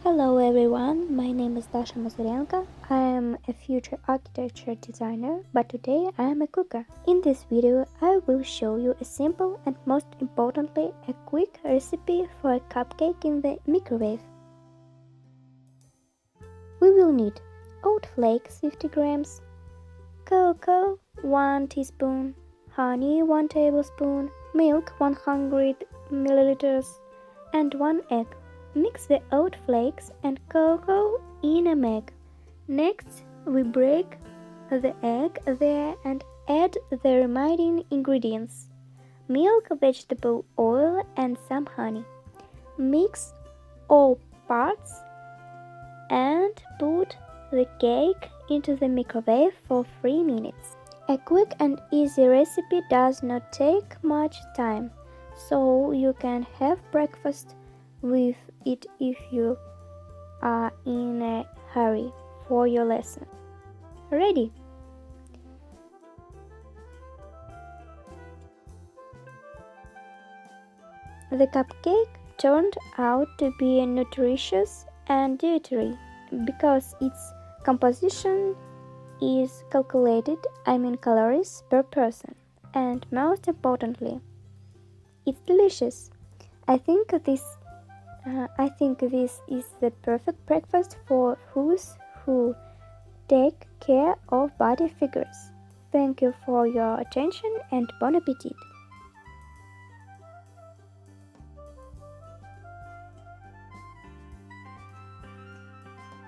Hello everyone, my name is Mazurенko. I am a future architecture designer, but today I am a cooker. In this video, I will show you a simple and most importantly, a quick recipe for a cupcake in the microwave. We will need oat flakes 50 grams, cocoa 1 teaspoon, honey 1 tablespoon, milk 100 milliliters, and 1 egg. Mix the oat flakes and cocoa in a egg. Next, we break the egg there and add the remaining ingredients: milk, vegetable oil, and some honey. Mix all parts and put the cake into the microwave for 3 minutes. A quick and easy recipe does not take much time, so you can have breakfast with it if you are in a hurry for your lesson. Ready? The cupcake turned out to be nutritious and dietary because its composition is calculated, calories per person, and most importantly, it's delicious. I think this is the perfect breakfast for those who take care of body figures. Thank you for your attention and bon appetit!